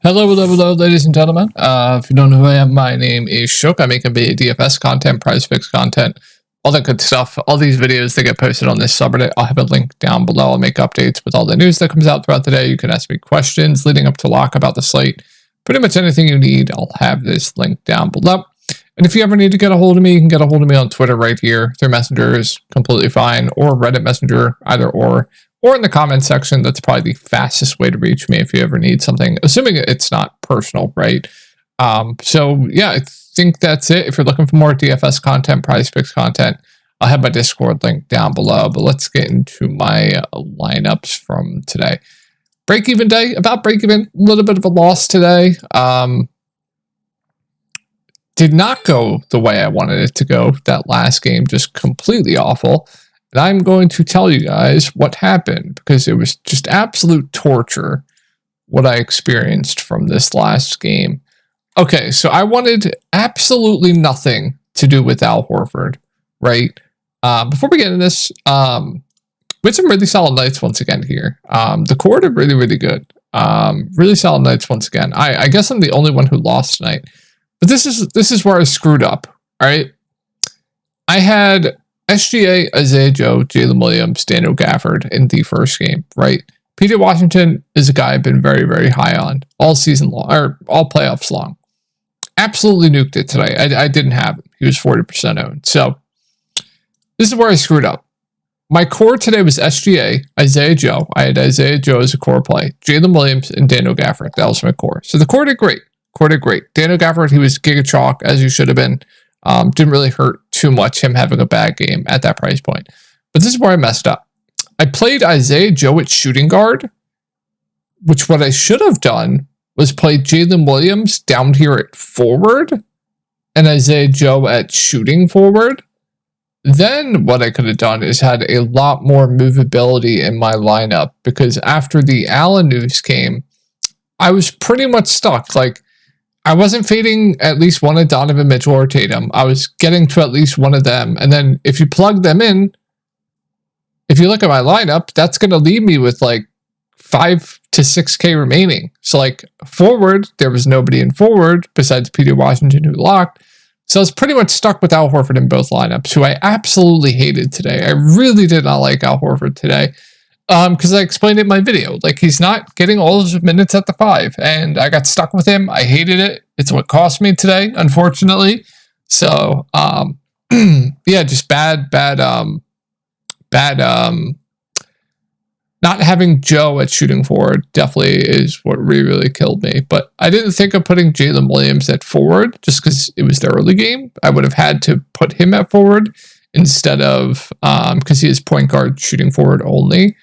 Hello, ladies and gentlemen. If you don't know who I am, my name is Shook. I make NBA DFS content, prize picks content, all that good stuff. All these videos that get posted on this subreddit, I'll have a link down below. I'll make updates with all the news that comes out throughout the day. You can ask me questions leading up to lock about the slate. Pretty much anything you need, I'll have this link down below. And if you ever need to get a hold of me, you can get a hold of me on Twitter right here. Through Messenger is completely fine, or Reddit Messenger, either or in the comment section. That's probably the fastest way to reach me if you ever need something, assuming it's not personal, right? So yeah, I think that's it. If you're looking for more DFS content, prize picks content, I'll have my Discord link down below. But let's get into my lineups from today. Break-even day, about break-even, a little bit of a loss today. Did not go the way I wanted it to go. That last game, just completely awful. And I'm going to tell you guys what happened, because it was just absolute torture what I experienced from this last game. Okay, so I wanted absolutely nothing to do with Al Horford, right? Before we get into this, we had some really solid nights once again here. The core did really, really good. Really solid nights once again. I guess I'm the only one who lost tonight. But this is where I screwed up, all right? I had SGA, Isaiah Joe, Jalen Williams, Daniel Gafford in the first game, right? PJ Washington is a guy I've been very, very high on all season long, or all playoffs long. Absolutely nuked it today. I didn't have him. He was 40% owned. So this is where I screwed up. My core today was SGA, Isaiah Joe. I had Isaiah Joe as a core play. Jalen Williams and Daniel Gafford. That was my core. So the core did great. Daniel Gafford, he was giga chalk, as he should have been. Didn't really hurt too much, him having a bad game at that price point. But this is where I messed up. I played Isaiah Joe at shooting guard, which what I should have done was play Jalen Williams down here at forward and Isaiah Joe at shooting forward. Then what I could have done is had a lot more movability in my lineup, because after the Allen news came, I was pretty much stuck. Like, I wasn't fading at least one of Donovan Mitchell or Tatum. I was getting to at least one of them. And then if you plug them in, if you look at my lineup, that's going to leave me with like 5 to 6K remaining. So like forward, there was nobody in forward besides PJ Washington who locked. So I was pretty much stuck with Al Horford in both lineups, who I absolutely hated today. I really did not like Al Horford today. Because I explained it in my video, like, he's not getting all his minutes at the 5, and I got stuck with him. I hated it. It's what cost me today, unfortunately. So, yeah, just bad, not having Joe at shooting forward definitely is what really killed me. But I didn't think of putting Jalen Williams at forward just because it was the early game. I would have had to put him at forward instead of, because he is point guard shooting forward only.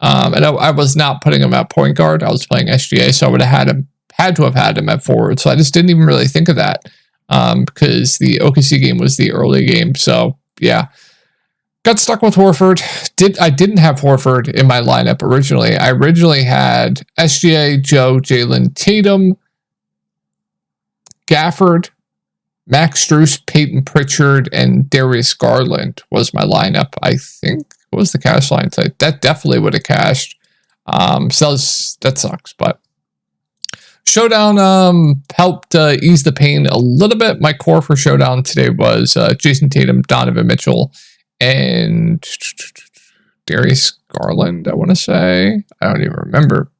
And I was not putting him at point guard. I was playing SGA, so I would have had to have had him at forward. So I just didn't even really think of that, because the OKC game was the early game. So yeah, got stuck with Horford. I didn't have Horford in my lineup originally. I originally had SGA, Joe, Jalen, Tatum, Gafford, Max Strus, Peyton Pritchard, and Darius Garland was my lineup, I think. What was the cash line today? That definitely would have cashed. So that sucks, but Showdown helped ease the pain a little bit. My core for Showdown today was Jason Tatum, Donovan Mitchell, and Darius Garland, I want to say. I don't even remember.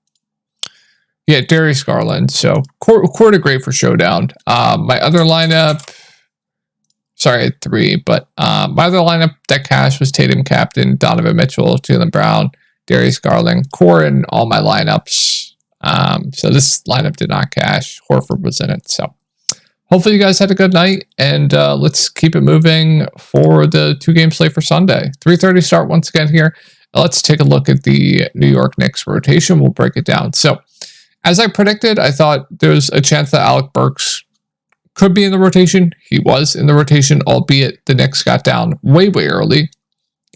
Yeah, Darius Garland. So core did great for Showdown. My other lineup, sorry, I had 3, but my other lineup that cashed was Tatum captain, Donovan Mitchell, Jaylen Brown, Darius Garland, core in all my lineups. So this lineup did not cash. Horford was in it. So hopefully you guys had a good night, and let's keep it moving for the 2-game slate for Sunday. 3:30 start once again here. Let's take a look at the New York Knicks rotation. We'll break it down. So as I predicted, I thought there was a chance that Alec Burks could be in the rotation. He was in the rotation, albeit the Knicks got down way early.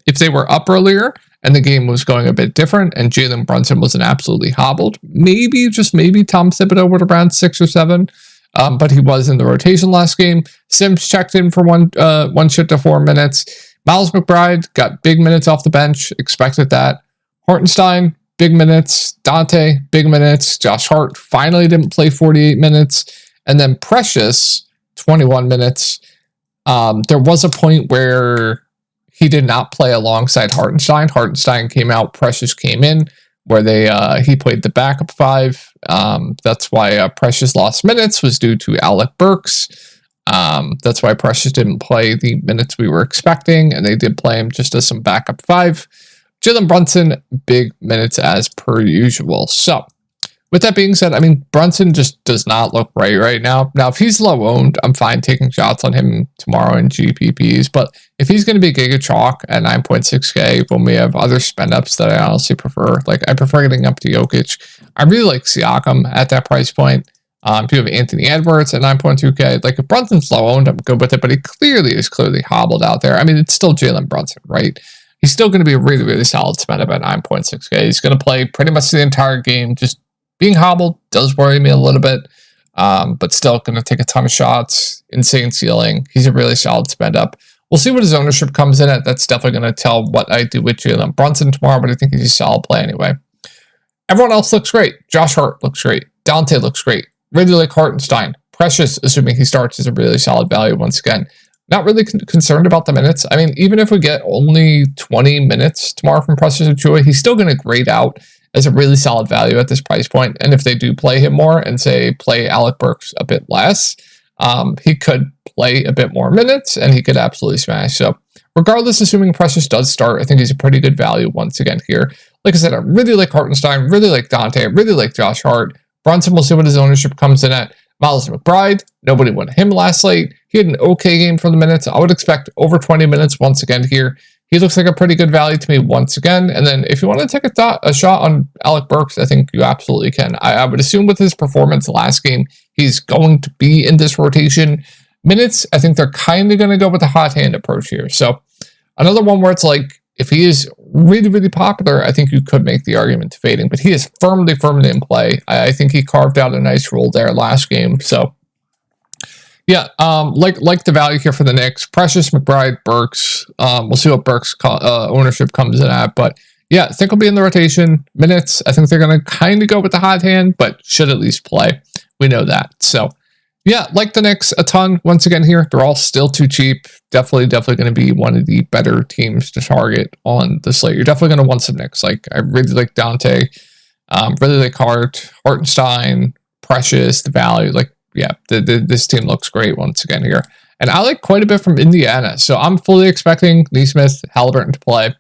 If they were up earlier and the game was going a bit different and Jalen Brunson wasn't absolutely hobbled, maybe, just maybe, Tom Thibodeau would have ran 6 or 7. But he was in the rotation last game. Sims checked in for one shift to 4 minutes. Miles McBride got big minutes off the bench. Expected that. Hartenstein big minutes. Dante, big minutes. Josh Hart finally didn't play 48 minutes. And then Precious, 21 minutes. There was a point where he did not play alongside Hartenstein. Hartenstein came out, Precious came in, where he played the backup five. That's why Precious lost minutes, was due to Alec Burks. That's why Precious didn't play the minutes we were expecting, and they did play him just as some backup five. Jalen Brunson, big minutes as per usual. So, with that being said, I mean, Brunson just does not look right now. Now, if he's low owned, I'm fine taking shots on him tomorrow in GPPs. But if he's going to be Giga Chalk at 9.6K, when we have other spend ups that I honestly prefer, like I prefer getting up to Jokic. I really like Siakam at that price point. If you have Anthony Edwards at 9.2K, like if Brunson's low owned, I'm good with it. But he is clearly hobbled out there. I mean, it's still Jalen Brunson, right? He's still going to be a really solid spend up at 9.6K. He's going to play pretty much the entire game. Just being hobbled does worry me a little bit, but still going to take a ton of shots. Insane ceiling. He's a really solid spend up. We'll see what his ownership comes in at. That's definitely going to tell what I do with Jalen Brunson tomorrow, but I think he's a solid play anyway. Everyone else looks great. Josh Hart looks great. Dante looks great. Really like Hartenstein. Precious, assuming he starts, is a really solid value once again. Not really concerned about the minutes. I mean, even if we get only 20 minutes tomorrow from Precious Achiuwa, he's still going to grade out as a really solid value at this price point. And if they do play him more and say play Alec Burks a bit less, he could play a bit more minutes and he could absolutely smash. So regardless, assuming Precious does start, I think he's a pretty good value once again here. Like I said, I really like Hartenstein, really like Dante, I really like Josh Hart. Brunson, we'll see what his ownership comes in at. Miles McBride, nobody wanted him last slate. He had an okay game for the minutes. I would expect over 20 minutes once again here. He looks like a pretty good value to me once again. And then if you want to take a shot on Alec Burks, I think you absolutely can. I would assume with his performance last game, he's going to be in this rotation. Minutes, I think they're kind of going to go with the hot hand approach here. So another one where it's like, if he is really popular, I think you could make the argument to fading, but he is firmly in play. I think he carved out a nice role there last game. So yeah, like the value here for the Knicks. Precious, McBride, Burks. We'll see what Burks ownership comes in at, but yeah, I think he'll be in the rotation. Minutes, I think they're going to kind of go with the hot hand, but should at least play. We know that. So yeah, like the Knicks a ton. Once again here, they're all still too cheap. Definitely going to be one of the better teams to target on the slate. You're definitely going to want some Knicks. Like I really like Dante, really like Hartenstein, Precious, the value. Like yeah, this team looks great once again here. And I like quite a bit from Indiana. So I'm fully expecting Nesmith, Halliburton to play.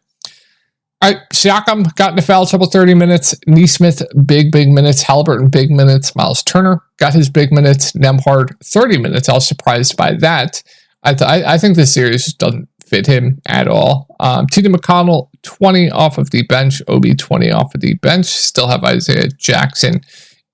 All right, Siakam got into foul trouble 30 minutes. Nesmith, big minutes. Halliburton, big minutes. Miles Turner got his big minutes. Nembhard, 30 minutes. I was surprised by that. I think this series just doesn't fit him at all. T.D. McConnell, 20 off of the bench. Obi, 20 off of the bench. Still have Isaiah Jackson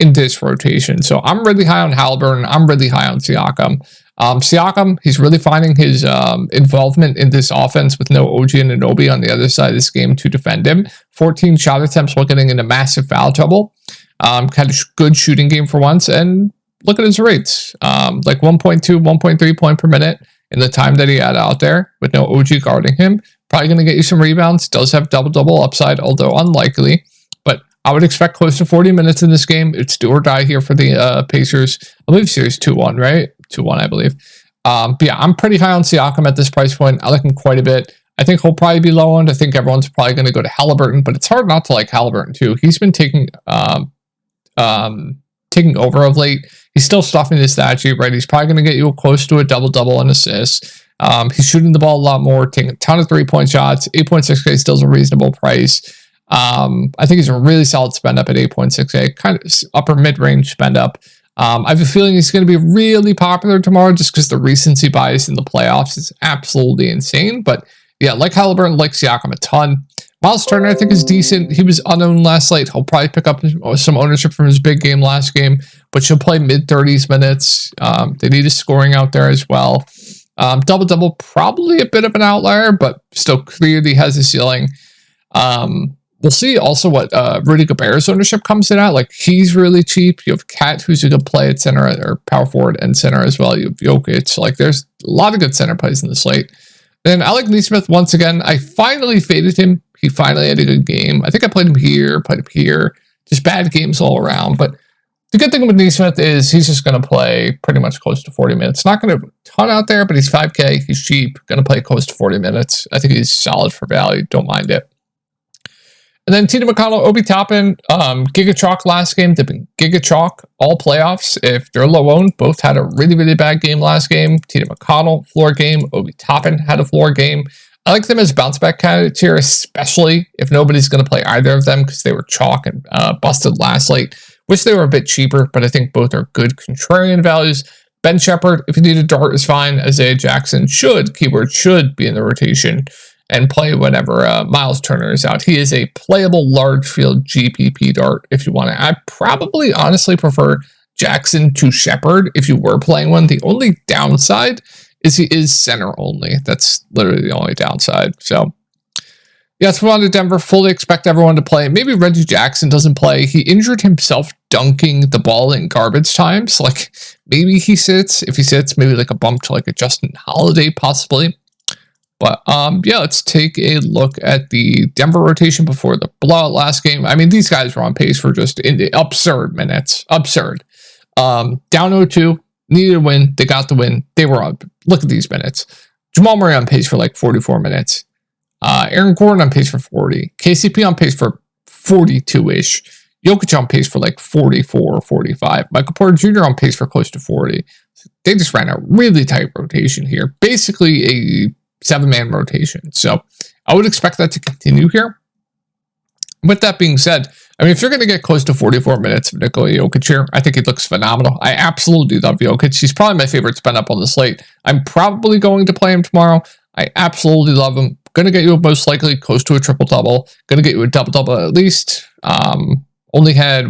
in this rotation. So I'm really high on Halliburton. I'm really high on Siakam. Siakam, he's really finding his involvement in this offense with no OG and Anunoby on the other side of this game to defend him. 14 shot attempts while getting into massive foul trouble. Had a good shooting game for once, and look at his rates. Like 1.2, 1.3 point per minute in the time that he had out there with no OG guarding him. Probably going to get you some rebounds. Does have double-double upside, although unlikely. But I would expect close to 40 minutes in this game. It's do or die here for the Pacers. I believe series 2-1, right? 2-1, I believe. But yeah, I'm pretty high on Siakam at this price point. I like him quite a bit. I think he'll probably be low end. I think everyone's probably going to go to Halliburton, but it's hard not to like Halliburton too. He's been taking over of late. He's still stuffing his stat sheet, right? He's probably going to get you close to a double-double and assists. He's shooting the ball a lot more, taking a ton of three-point shots. 8.6K still is a reasonable price. I think he's a really solid spend up at 8.6K, kind of upper mid-range spend up. I have a feeling he's going to be really popular tomorrow just because the recency bias in the playoffs is absolutely insane. But yeah, like Halliburton, like Siakam a ton. Miles Turner, I think, is decent. He was unowned last night. He'll probably pick up some ownership from his big game last game, but she'll play mid-30s minutes. They need his scoring out there as well. Double-double, probably a bit of an outlier, but still clearly has a ceiling. We'll see also what Rudy Gobert's ownership comes in at. Like, he's really cheap. You have Cat, who's a good play at center, or power forward and center as well. You have Jokic. Like, there's a lot of good center plays in the slate. Then I like Nesmith once again. I finally faded him He finally had a good game. I think I played him here. Just bad games all around. But the good thing with Nesmith is he's just going to play pretty much close to 40 minutes. Not going to ton out there, but he's 5K. He's cheap. Going to play close to 40 minutes. I think he's solid for value. Don't mind it. And then T.J. McConnell, Obi Toppin, Giga Chalk last game. They've been Giga Chalk all playoffs. If they're low owned, both had a really, really bad game last game. T.J. McConnell, floor game. Obi Toppin had a floor game. I like them as bounce back candidates here, especially if nobody's going to play either of them because they were chalk and busted last slate. Wish they were a bit cheaper, but I think both are good contrarian values. Ben Shepherd, if you need a dart, is fine. Isaiah Jackson keyword should be in the rotation and play whenever Miles Turner is out. He is a playable large field GPP dart if you want to. I probably honestly prefer Jackson to Shepherd if you were playing one. The only downside is he is center only. That's literally the only downside. So, yes, we're on to Denver. Fully expect everyone to play. Maybe Reggie Jackson doesn't play. He injured himself dunking the ball in garbage times. Like, maybe he sits. If he sits, maybe like a bump to like a Justin Holiday possibly. But, yeah, let's take a look at the Denver rotation before the blowout last game. I mean, these guys were on pace for just absurd minutes. Absurd. Down 0-2. Needed a win. They got the win. They were on. Look at these minutes. Jamal Murray on pace for like 44 minutes. Aaron Gordon on pace for 40. KCP on pace for 42-ish. Jokic on pace for like 44 or 45. Michael Porter Jr. on pace for close to 40. They just ran a really tight rotation here. Basically a 7-man rotation. So I would expect that to continue here. With that being said, I mean, if you're going to get close to 44 minutes of Nikola Jokic here, I think he looks phenomenal. I absolutely love Jokic. He's probably my favorite spend up on the slate. I'm probably going to play him tomorrow. I absolutely love him. Going to get you most likely close to a triple-double. Going to get you a double-double at least. Only had,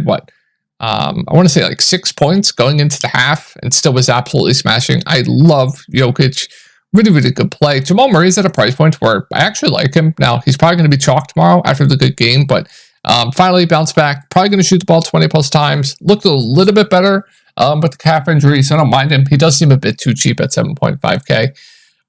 I want to say like 6 points going into the half and still was absolutely smashing. I love Jokic. Really, really good play. Jamal Murray's at a price point where I actually like him. Now, he's probably going to be chalked tomorrow after the good game, but finally bounced back. Probably going to shoot the ball 20-plus times. Looked a little bit better with the calf injury, so I don't mind him. He does seem a bit too cheap at 7.5K.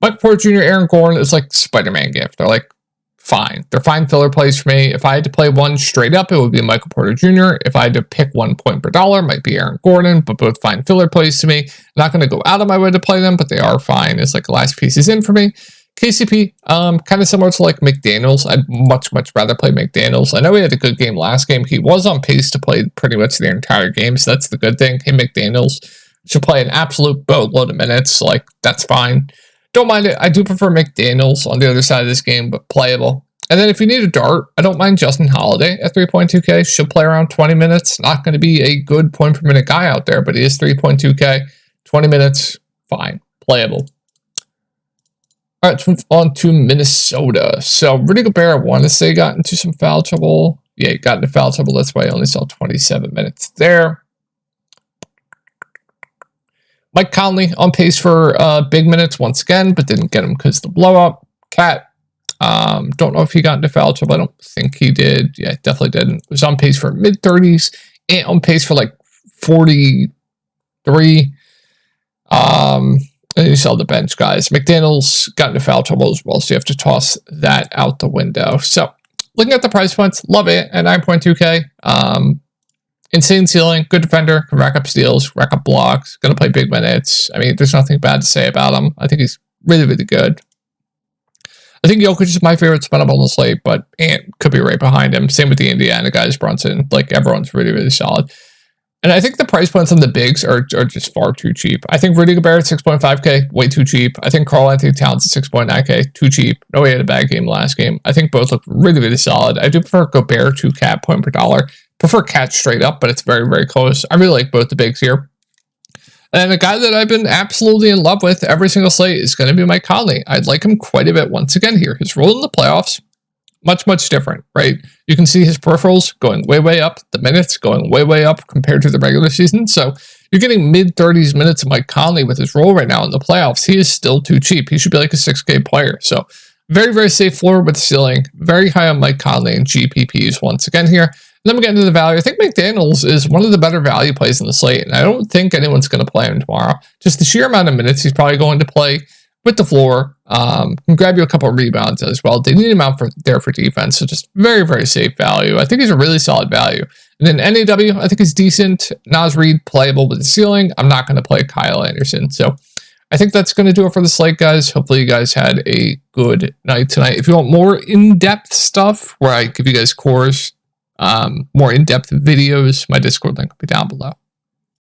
Mike Porter Jr., Aaron Gordon is like Spider-Man gift. They're like fine. They're fine filler plays for me. If I had to play one straight up, it would be Michael Porter Jr. If I had to pick 1 point per dollar, it might be Aaron Gordon, but both fine filler plays to me. Not going to go out of my way to play them, but they are fine. It's like the last pieces in for me. KCP, kind of similar to like McDaniels. I'd much, much rather play McDaniels. I know he had a good game last game. He was on pace to play pretty much the entire game, so that's the good thing. Hey, McDaniels should play an absolute boatload of minutes. Like, that's fine. Don't mind it. I do prefer McDaniels on the other side of this game, but playable. And then if you need a dart, I don't mind Justin Holiday at 3.2K. Should play around 20 minutes. Not going to be a good point per minute guy out there, but he is 3.2K. 20 minutes, fine. Playable. All right, let's move on to Minnesota. So Rudy Gobert, I want to say, got into some foul trouble. Yeah, he got into foul trouble. That's why I only saw 27 minutes there. Mike Conley on pace for big minutes once again, but didn't get him because of the blow-up. Cat, don't know if he got into foul trouble. I don't think he did. Yeah, definitely didn't. Was on pace for mid-30s and on pace for like 43. And you saw the bench guys. McDaniels got into foul trouble as well, so you have to toss that out the window. So looking at the price points, love it at 9.2K. Insane ceiling, good defender, can rack up steals, rack up blocks, going to play big minutes. I mean, there's nothing bad to say about him. I think he's really, really good. I think Jokic is my favorite spin up on the slate, but Ant could be right behind him. Same with the Indiana guys, Brunson. Like, everyone's really, really solid. And I think the price points on the bigs are just far too cheap. I think Rudy Gobert at 6.5K, way too cheap. I think Karl Anthony Towns at 6.9K, too cheap. No, he had a bad game last game. I think both look really, really solid. I do prefer Gobert to Cat point per dollar. Prefer Cat straight up, but it's very, very close. I really like both the bigs here. And a guy that I've been absolutely in love with every single slate is going to be Mike Conley. I'd like him quite a bit once again here. His role in the playoffs, much, much different, right? You can see his peripherals going way, way up. The minutes going way, way up compared to the regular season. So you're getting mid-30s minutes of Mike Conley with his role right now in the playoffs. He is still too cheap. He should be like a 6K player. So very, very safe floor with the ceiling. Very high on Mike Conley and GPPs once again here. Then we get into the value. I think McDaniels is one of the better value plays in the slate, and I don't think anyone's going to play him tomorrow. Just the sheer amount of minutes he's probably going to play with the floor. Can grab you a couple of rebounds as well. They need him out there for defense, so just very, very safe value. I think he's a really solid value. And then NAW, I think is decent. Naz Reid, playable with the ceiling. I'm not going to play Kyle Anderson. So I think that's going to do it for the slate, guys. Hopefully you guys had a good night tonight. If you want more in-depth stuff where I give you guys cores, more in-depth videos, my Discord link will be down below.